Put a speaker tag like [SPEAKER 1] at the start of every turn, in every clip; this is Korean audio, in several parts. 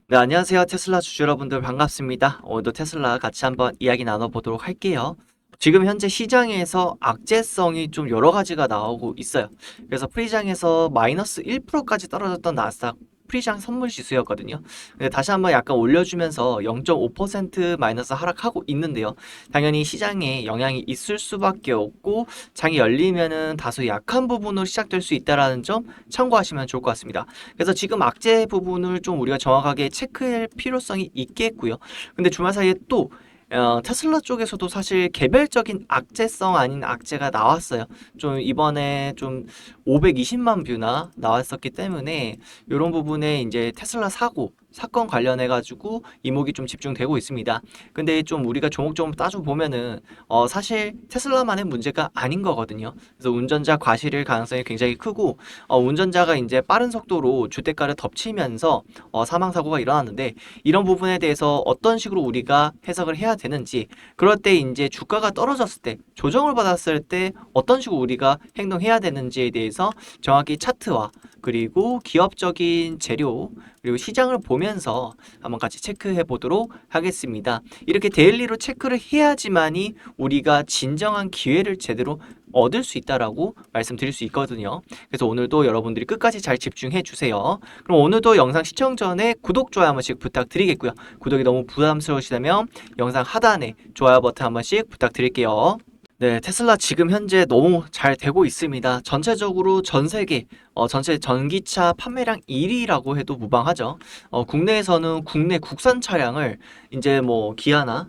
[SPEAKER 1] 네, 안녕하세요. 테슬라 주주 여러분들 반갑습니다. 오늘도 테슬라 같이 한번 이야기 나눠보도록 할게요. 지금 현재 시장에서 악재성이 좀 여러 가지가 나오고 있어요. 그래서 프리장에서 마이너스 1%까지 떨어졌던 나스닥 프리장 선물 지수였거든요. 근데 다시 한번 약간 올려주면서 0.5% 마이너스 하락하고 있는데요. 당연히 시장에 영향이 있을 수밖에 없고 장이 열리면은 다소 약한 부분으로 시작될 수 있다라는 점 참고하시면 좋을 것 같습니다. 그래서 지금 악재 부분을 좀 우리가 정확하게 체크할 필요성이 있겠고요. 근데 주말 사이에 또 테슬라 쪽에서도 사실 개별적인 악재성 아닌 악재가 나왔어요. 좀 이번에 좀 520만 뷰나 나왔었기 때문에 이런 부분에 이제 테슬라 사건 관련해 가지고 이목이 좀 집중되고 있습니다. 근데 좀 우리가 조목조목 따져 보면은 사실 테슬라만의 문제가 아닌 거거든요. 그래서 운전자 과실일 가능성이 굉장히 크고 운전자가 이제 빠른 속도로 주택가를 덮치면서 사망 사고가 일어났는데 이런 부분에 대해서 어떤 식으로 우리가 해석을 해야 되는지, 그럴 때 이제 주가가 떨어졌을 때, 조정을 받았을 때 어떤 식으로 우리가 행동해야 되는지에 대해서 정확히 차트와 그리고 기업적인 재료 그리고 시장을 보면서 한번 같이 체크해 보도록 하겠습니다. 이렇게 데일리로 체크를 해야지만이 우리가 진정한 기회를 제대로 얻을 수 있다라고 말씀드릴 수 있거든요. 그래서 오늘도 여러분들이 끝까지 잘 집중해 주세요. 그럼 오늘도 영상 시청 전에 구독, 좋아요 한 번씩 부탁드리겠고요. 구독이 너무 부담스러우시다면 영상 하단에 좋아요 버튼 한 번씩 부탁드릴게요. 네, 테슬라 지금 현재 너무 잘 되고 있습니다. 전체적으로 전 세계 전체 전기차 판매량 1위라고 해도 무방하죠. 국내에서는 국내 국산 차량을 이제 뭐 기아나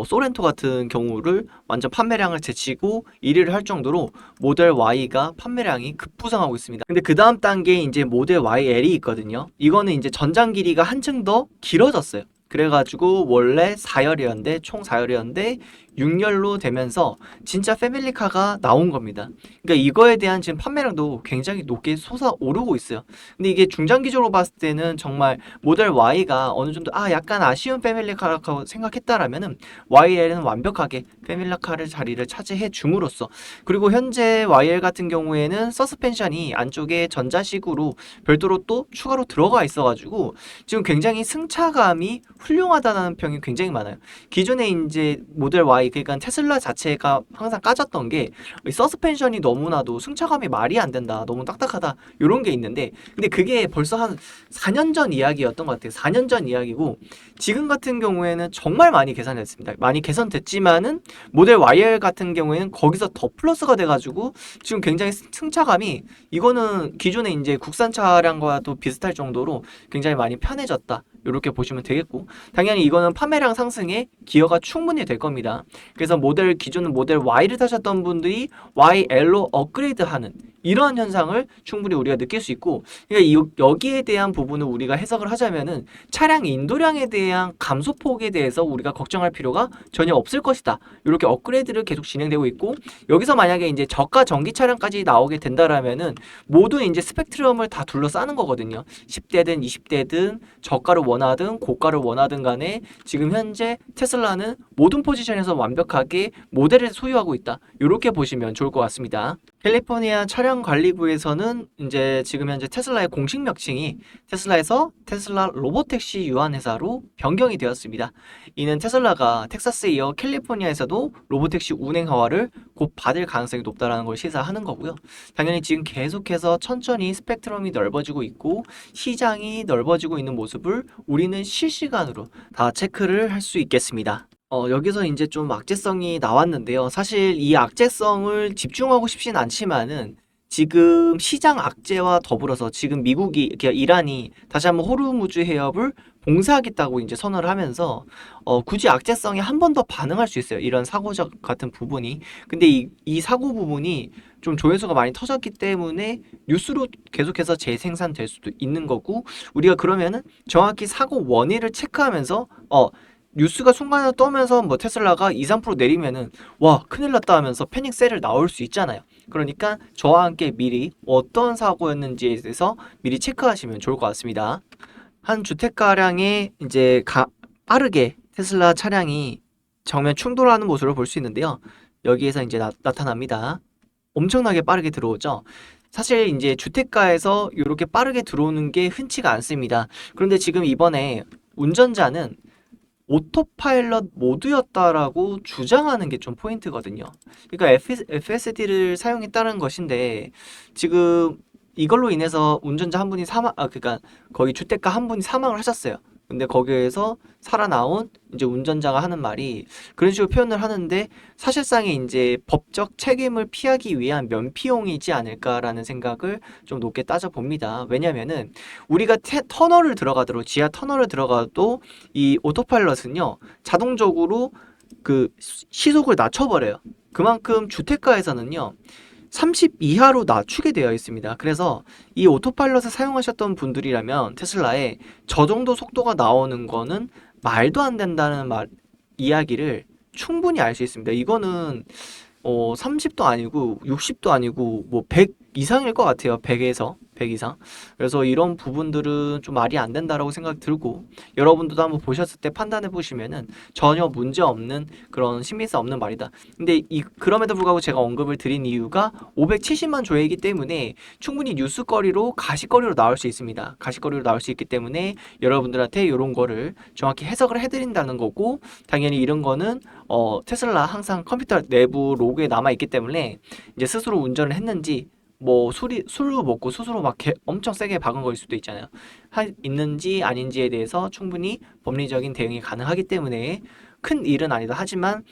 [SPEAKER 1] 소렌토 같은 경우를 완전 판매량을 제치고 1위를 할 정도로 모델 Y가 판매량이 급부상하고 있습니다. 근데 그 다음 단계에 이제 모델 YL이 있거든요. 이거는 이제 전장 길이가 한층 더 길어졌어요. 그래가지고 원래 4열이었는데 총 4열이었는데 6열로 되면서 진짜 패밀리카가 나온 겁니다. 그러니까 이거에 대한 지금 판매량도 굉장히 높게 솟아오르고 있어요. 근데 이게 중장기적으로 봤을 때는 정말 모델 Y가 어느 정도 약간 아쉬운 패밀리카라고 생각했다라면은 YL은 완벽하게 패밀리카를 자리를 차지해 줌으로써, 그리고 현재 YL 같은 경우에는 서스펜션이 안쪽에 전자식으로 별도로 또 추가로 들어가 있어가지고 지금 굉장히 승차감이 훌륭하다는 평이 굉장히 많아요. 기존에 이제 모델 Y, 그러니까 테슬라 자체가 항상 까졌던 게 서스펜션이 너무나도 승차감이 말이 안 된다, 너무 딱딱하다 이런 게 있는데, 근데 그게 벌써 한 4년 전 이야기였던 것 같아요. 4년 전 이야기고 지금 같은 경우에는 정말 많이 개선됐습니다. 많이 개선됐지만은 모델 YL 같은 경우에는 거기서 더 플러스가 돼가지고 지금 굉장히 승차감이, 이거는 기존에 이제 국산 차량과도 비슷할 정도로 굉장히 많이 편해졌다, 이렇게 보시면 되겠고, 당연히 이거는 판매량 상승에 기여가 충분히 될 겁니다. 그래서 기존 모델 Y를 타셨던 분들이 YL로 업그레이드하는 이러한 현상을 충분히 우리가 느낄 수 있고, 그러니까 여기에 대한 부분을 우리가 해석을 하자면은 차량 인도량에 대한 감소폭에 대해서 우리가 걱정할 필요가 전혀 없을 것이다, 이렇게 업그레이드를 계속 진행되고 있고, 여기서 만약에 이제 저가 전기 차량까지 나오게 된다라면은 모두 이제 스펙트럼을 다 둘러싸는 거거든요. 10대든 20대든 저가를 원하든 고가를 원하든 간에 지금 현재 테슬라는 모든 포지션에서 완벽하게 모델을 소유하고 있다, 이렇게 보시면 좋을 것 같습니다. 캘리포니아 차량관리부에서는 이제 지금 현재 테슬라의 공식 명칭이 테슬라에서 테슬라 로보택시 유한회사로 변경이 되었습니다. 이는 테슬라가 텍사스에 이어 캘리포니아에서도 로보택시 운행 허가를 곧 받을 가능성이 높다는 걸 시사하는 거고요. 당연히 지금 계속해서 천천히 스펙트럼이 넓어지고 있고 시장이 넓어지고 있는 모습을 우리는 실시간으로 다 체크를 할 수 있겠습니다. 여기서 이제 좀 악재성이 나왔는데요. 사실 이 악재성을 집중하고 싶진 않지만은 지금 시장 악재와 더불어서 지금 미국이, 그러니까 이란이 다시 한번 호르무즈 해협을 봉쇄하겠다고 이제 선언을 하면서 굳이 악재성에 한 번 더 반응할 수 있어요. 이런 사고적 같은 부분이. 근데 이 사고 부분이 좀 조회수가 많이 터졌기 때문에 뉴스로 계속해서 재생산될 수도 있는 거고, 우리가 그러면은 정확히 사고 원인을 체크하면서 뉴스가 순간에 떠면서 뭐 테슬라가 2, 3% 내리면은 와 큰일 났다 하면서 패닉셀을 나올 수 있잖아요. 그러니까 저와 함께 미리 어떤 사고였는지에 대해서 미리 체크하시면 좋을 것 같습니다. 한 주택가량에 이제 빠르게 테슬라 차량이 정면 충돌하는 모습을 볼 수 있는데요. 여기에서 이제 나타납니다. 엄청나게 빠르게 들어오죠. 사실 이제 주택가에서 이렇게 빠르게 들어오는 게 흔치가 않습니다. 그런데 지금 이번에 운전자는 오토파일럿 모드였다라고 주장하는 게 좀 포인트거든요. 그러니까 FSD를 사용했다는 것인데 지금 이걸로 인해서 운전자 한 분이 그러니까 거기 주택가 한 분이 사망을 하셨어요. 근데 거기에서 살아나온 이제 운전자가 하는 말이 그런 식으로 표현을 하는데 사실상의 이제 법적 책임을 피하기 위한 면피용이지 않을까라는 생각을 좀 높게 따져봅니다. 왜냐면은 우리가 터널을 들어가도록 지하 터널을 들어가도 이 오토파일럿은요 자동적으로 그 시속을 낮춰버려요. 그만큼 주택가에서는요 30 이하로 낮추게 되어 있습니다. 그래서 이 오토파일럿을 사용하셨던 분들이라면 테슬라에 저 정도 속도가 나오는 거는 말도 안 된다는 이야기를 충분히 알 수 있습니다. 이거는 30도 아니고 60도 아니고 뭐 100 이상일 것 같아요. 100 이상. 그래서 이런 부분들은 좀 말이 안 된다라고 생각 들고 여러분들도 한번 보셨을 때 판단해 보시면은 전혀 문제 없는 그런 신빙성 없는 말이다. 근데 그럼에도 불구하고 제가 언급을 드린 이유가 570만 조회이기 때문에 충분히 뉴스거리로 가시거리로 나올 수 있습니다. 가시거리로 나올 수 있기 때문에 여러분들한테 이런 거를 정확히 해석을 해드린다는 거고 당연히 이런 거는 테슬라 항상 컴퓨터 내부 로그에 남아 있기 때문에 이제 스스로 운전을 했는지 뭐 술로 먹고 스스로 막 엄청 세게 박은 거일 수도 있잖아요. 있는지 아닌지에 대해서 충분히 법리적인 대응이 가능하기 때문에 큰 일은 아니다. 하지만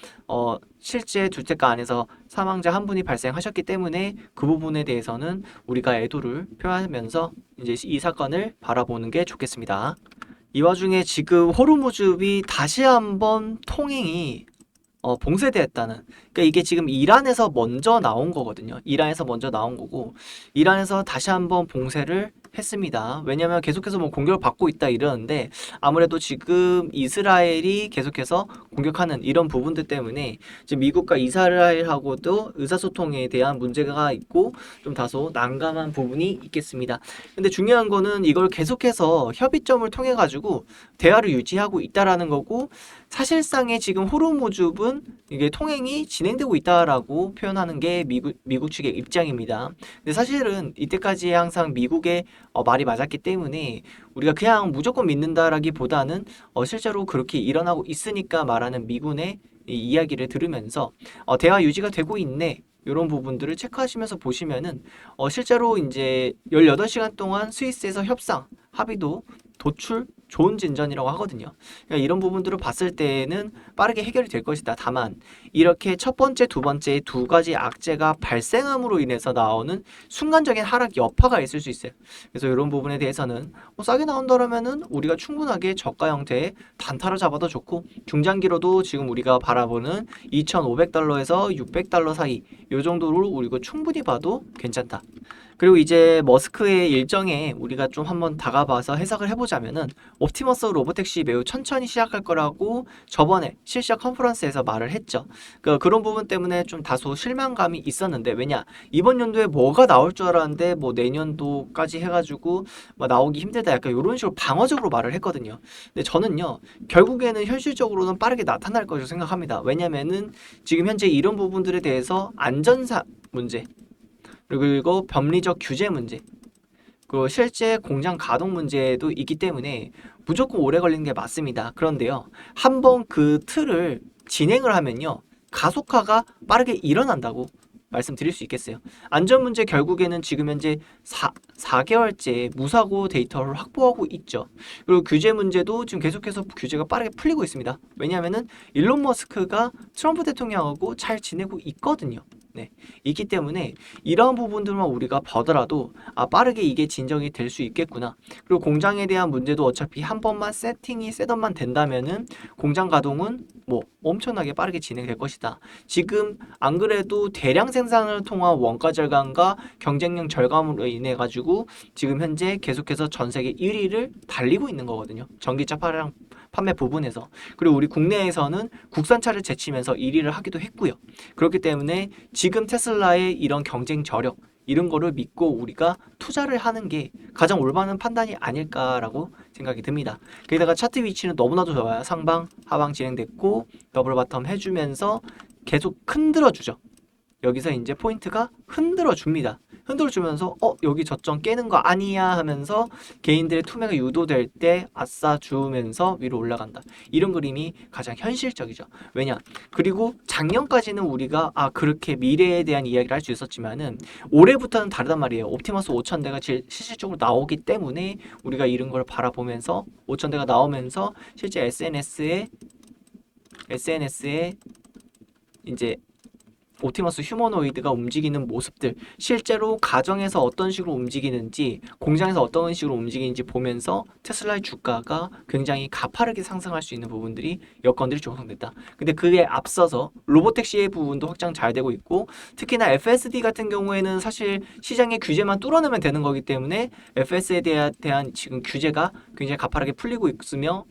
[SPEAKER 1] 실제 주택가 안에서 사망자 한 분이 발생하셨기 때문에 그 부분에 대해서는 우리가 애도를 표하면서 이제 이 사건을 바라보는 게 좋겠습니다. 이 와중에 지금 호르무즈비 다시 한번 통행이 봉쇄되었다는. 그러니까 이게 지금 이란에서 먼저 나온 거거든요. 이란에서 먼저 나온 거고 이란에서 다시 한번 봉쇄를 했습니다. 왜냐면 계속해서 뭐 공격을 받고 있다 이러는데 아무래도 지금 이스라엘이 계속해서 공격하는 이런 부분들 때문에 지금 미국과 이스라엘하고도 의사소통에 대한 문제가 있고 좀 다소 난감한 부분이 있겠습니다. 근데 중요한 거는 이걸 계속해서 협의점을 통해 가지고 대화를 유지하고 있다라는 거고 사실상의 지금 호르무즈은 이게 통행이 진행되고 있다라고 표현하는 게 미국 측의 입장입니다. 근데 사실은 이때까지 항상 미국의 말이 맞았기 때문에 우리가 그냥 무조건 믿는다라기보다는 실제로 그렇게 일어나고 있으니까 말하는 미군의 이 이야기를 들으면서 대화 유지가 되고 있네. 이런 부분들을 체크하시면서 보시면은 실제로 이제 18시간 동안 스위스에서 협상 합의도 도출 좋은 진전이라고 하거든요. 그러니까 이런 부분들을 봤을 때는 빠르게 해결이 될 것이다. 다만 이렇게 첫 번째, 두 번째 두 가지 악재가 발생함으로 인해서 나오는 순간적인 하락 여파가 있을 수 있어요. 그래서 이런 부분에 대해서는 싸게 나온다라면은 우리가 충분하게 저가 형태의 단타로 잡아도 좋고 중장기로도 지금 우리가 바라보는 2,500달러에서 600달러 사이 이 정도로 우리가 충분히 봐도 괜찮다. 그리고 이제 머스크의 일정에 우리가 좀 한번 다가봐서 해석을 해보자면은 옵티머스 로보택시 매우 천천히 시작할 거라고 저번에 실시간 컨퍼런스에서 말을 했죠. 그런 부분 때문에 좀 다소 실망감이 있었는데 왜냐 이번 연도에 뭐가 나올 줄 알았는데 뭐 내년도까지 해가지고 뭐 나오기 힘들다 약간 이런 식으로 방어적으로 말을 했거든요. 근데 저는요 결국에는 현실적으로는 빠르게 나타날 것이라고 생각합니다. 왜냐면은 지금 현재 이런 부분들에 대해서 안전사 문제 그리고 법리적 규제 문제 그리고 실제 공장 가동 문제도 있기 때문에 무조건 오래 걸리는 게 맞습니다. 그런데요, 한번 그 틀을 진행을 하면요, 가속화가 빠르게 일어난다고 말씀드릴 수 있겠어요. 안전 문제 결국에는 지금 현재 4개월째 무사고 데이터를 확보하고 있죠. 그리고 규제 문제도 지금 계속해서 규제가 빠르게 풀리고 있습니다. 왜냐하면은 일론 머스크가 트럼프 대통령하고 잘 지내고 있거든요. 네, 있기 때문에 이러한 부분들만 우리가 보더라도 빠르게 이게 진정이 될 수 있겠구나. 그리고 공장에 대한 문제도 어차피 한 번만 세팅이 셋업만 된다면은 공장 가동은 뭐 엄청나게 빠르게 진행될 것이다. 지금 안 그래도 대량 생산을 통한 원가 절감과 경쟁력 절감으로 인해 가지고 지금 현재 계속해서 전 세계 1위를 달리고 있는 거거든요. 전기차 판매 부분에서. 그리고 우리 국내에서는 국산차를 제치면서 1위를 하기도 했고요. 그렇기 때문에 지금 테슬라의 이런 경쟁 저력 이런 거를 믿고 우리가 투자를 하는 게 가장 올바른 판단이 아닐까라고 생각이 듭니다. 게다가 차트 위치는 너무나도 좋아요. 상방, 하방 진행됐고 더블 바텀 해주면서 계속 흔들어 주죠. 여기서 이제 포인트가 흔들어 줍니다. 흔들어주면서 여기 저점 깨는 거 아니야 하면서 개인들의 투매가 유도될 때 아싸 주면서 위로 올라간다. 이런 그림이 가장 현실적이죠. 왜냐? 그리고 작년까지는 우리가 그렇게 미래에 대한 이야기를 할 수 있었지만은 올해부터는 다르단 말이에요. 옵티머스 5000대가 실질적으로 나오기 때문에 우리가 이런 걸 바라보면서 5000대가 나오면서 실제 SNS에 이제 옵티머스 휴머노이드가 움직이는 모습들, 실제로 가정에서 어떤 식으로 움직이는지, 공장에서 어떤 식으로 움직이는지 보면서 테슬라의 주가가 굉장히 가파르게 상승할 수 있는 부분들이 여건들이 조성됐다. 근데 그에 앞서서 로보택시의 부분도 확장 잘 되고 있고, 특히나 FSD 같은 경우에는 사실 시장의 규제만 뚫어내면 되는 거기 때문에 FS에 대한 지금 규제가 굉장히 가파르게 풀리고 있으며,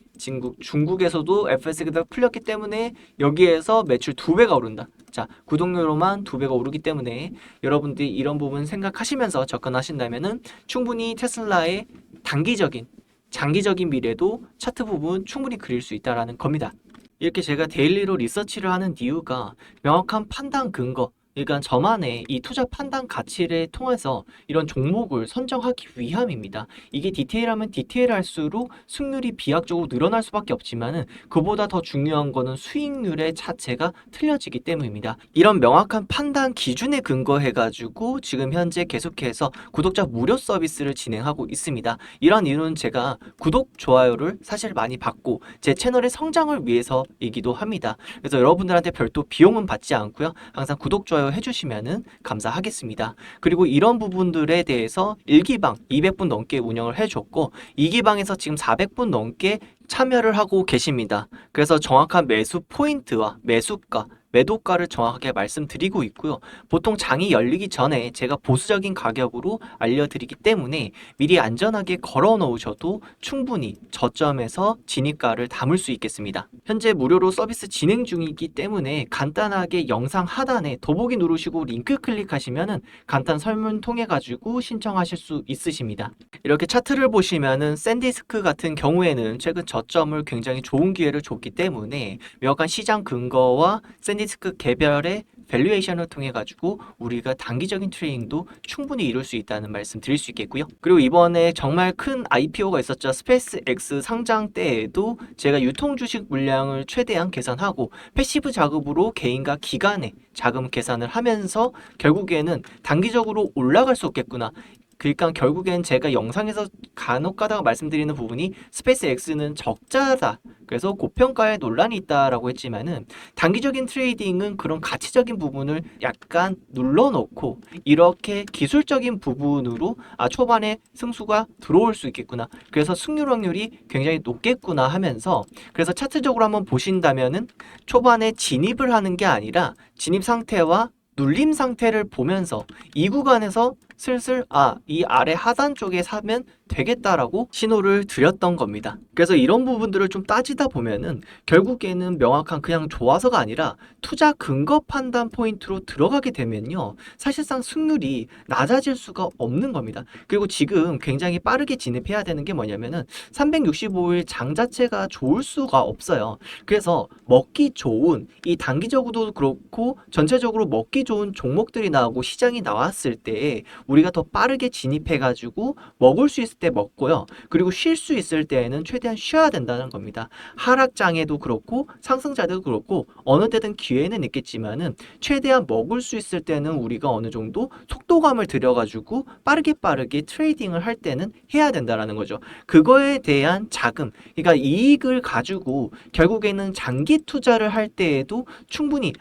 [SPEAKER 1] 중국에서도 FS가 풀렸기 때문에 여기에서 매출 2배가 오른다. 자, 구독료로만 2배가 오르기 때문에 여러분들이 이런 부분 생각하시면서 접근하신다면은 충분히 테슬라의 단기적인, 장기적인 미래도 차트 부분 충분히 그릴 수 있다라는 겁니다. 이렇게 제가 데일리로 리서치를 하는 이유가 명확한 판단 근거, 그러니까 저만의 이 투자 판단 가치를 통해서 이런 종목을 선정하기 위함입니다. 이게 디테일하면 디테일할수록 승률이 비약적으로 늘어날 수밖에 없지만은 그보다 더 중요한 거는 수익률의 자체가 틀려지기 때문입니다. 이런 명확한 판단 기준에 근거해가지고 지금 현재 계속해서 구독자 무료 서비스를 진행하고 있습니다. 이런 이유는 제가 구독, 좋아요를 사실 많이 받고 제 채널의 성장을 위해서이기도 합니다. 그래서 여러분들한테 별도 비용은 받지 않고요. 항상 구독, 좋아요 해주시면 감사하겠습니다. 그리고 이런 부분들에 대해서 1기방 200분 넘게 운영을 해줬고 2기방에서 지금 400분 넘게 참여를 하고 계십니다. 그래서 정확한 매수 포인트와 매수가, 매도가를 정확하게 말씀드리고 있고요. 보통 장이 열리기 전에 제가 보수적인 가격으로 알려드리기 때문에 미리 안전하게 걸어 놓으셔도 충분히 저점에서 진입가를 담을 수 있겠습니다. 현재 무료로 서비스 진행 중이기 때문에 간단하게 영상 하단에 더보기 누르시고 링크 클릭하시면은 간단 설문 통해 가지고 신청하실 수 있으십니다. 이렇게 차트를 보시면은 샌디스크 같은 경우에는 최근 저점을 굉장히 좋은 기회를 줬기 때문에 명확한 시장 근거와 샌디스크 개별의 밸류에이션을 통해 가지고 우리가 단기적인 트레이딩도 충분히 이룰 수 있다는 말씀 드릴 수 있겠고요. 그리고 이번에 정말 큰 IPO가 있었죠. 스페이스X 상장 때에도 제가 유통 주식 물량을 최대한 계산하고 패시브 자금으로 개인과 기관의 자금 계산을 하면서 결국에는 단기적으로 올라갈 수 없겠구나. 그러니까 결국엔 제가 영상에서 간혹 가다가 말씀드리는 부분이 스페이스X는 적자다. 그래서 고평가에 논란이 있다라고 했지만은 단기적인 트레이딩은 그런 가치적인 부분을 약간 눌러놓고 이렇게 기술적인 부분으로 초반에 승수가 들어올 수 있겠구나. 그래서 승률 확률이 굉장히 높겠구나 하면서 그래서 차트적으로 한번 보신다면은 초반에 진입을 하는 게 아니라 진입 상태와 눌림 상태를 보면서 이 구간에서 슬슬 이 아래 하단 쪽에 사면 되겠다라고 신호를 드렸던 겁니다. 그래서 이런 부분들을 좀 따지다 보면은 결국에는 명확한 그냥 좋아서가 아니라 투자 근거 판단 포인트로 들어가게 되면요. 사실상 승률이 낮아질 수가 없는 겁니다. 그리고 지금 굉장히 빠르게 진입해야 되는 게 뭐냐면은 365일 장 자체가 좋을 수가 없어요. 그래서 먹기 좋은 이 단기적으로도 그렇고 전체적으로 먹기 좋은 종목들이 나오고 시장이 나왔을 때 우리가 더 빠르게 진입해가지고 먹을 수 있을 때 먹고요. 그리고 쉴 수 있을 때에는 최대한 쉬어야 된다는 겁니다. 하락장에도 그렇고 상승자도 그렇고 어느 때든 기회는 있겠지만은 최대한 먹을 수 있을 때는 우리가 어느 정도 속도감을 들여가지고 빠르게 트레이딩을 할 때는 해야 된다라는 거죠. 그거에 대한 자금, 그러니까 이익을 가지고 결국에는 장기 투자를 할 때에도 충분히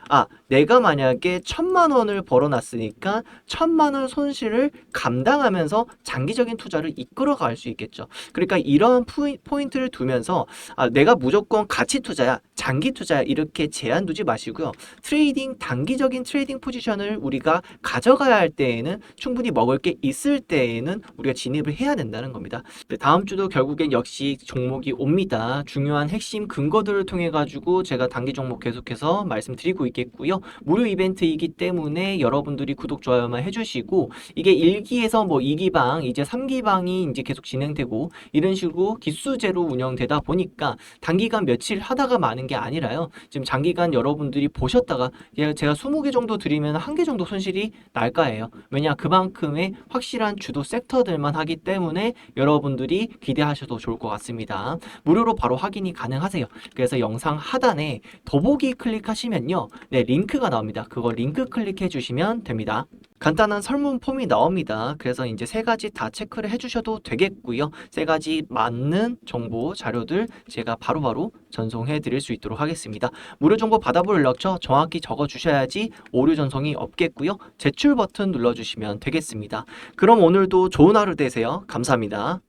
[SPEAKER 1] 내가 만약에 1,000만 원을 벌어놨으니까 1,000만 원 손실을 감당하면서 장기적인 투자를 이끌어 갈 수 있겠죠. 그러니까 이런 포인트를 두면서 내가 무조건 가치 투자야, 장기 투자야 이렇게 제한 두지 마시고요. 단기적인 트레이딩 포지션을 우리가 가져가야 할 때에는 충분히 먹을 게 있을 때에는 우리가 진입을 해야 된다는 겁니다. 다음 주도 결국엔 역시 종목이 옵니다. 중요한 핵심 근거들을 통해 가지고 제가 단기 종목 계속해서 말씀드리고 있겠고요. 무료 이벤트이기 때문에 여러분들이 구독, 좋아요만 해주시고 이게 1기에서 2기방, 이제 3기방이 이제 계속 진행되고 이런 식으로 기수제로 운영되다 보니까 단기간 며칠 하다가 마는 게 게 아니라요. 지금 장기간 여러분들이 보셨다가 제가 20개 정도 드리면 1개 정도 손실이 날까예요. 왜냐 그만큼의 확실한 주도 섹터들만 하기 때문에 여러분들이 기대하셔도 좋을 것 같습니다. 무료로 바로 확인이 가능하세요. 그래서 영상 하단에 더보기 클릭하시면요. 네, 링크가 나옵니다. 그거 링크 클릭해 주시면 됩니다. 간단한 설문 폼이 나옵니다. 그래서 이제 세 가지 다 체크를 해주셔도 되겠고요. 세 가지 맞는 정보 자료들 제가 바로바로 전송해 드릴 수 있도록 하겠습니다. 무료 정보 받아볼 연락처 정확히 적어 주셔야지 오류 전송이 없겠고요. 제출 버튼 눌러주시면 되겠습니다. 그럼 오늘도 좋은 하루 되세요. 감사합니다.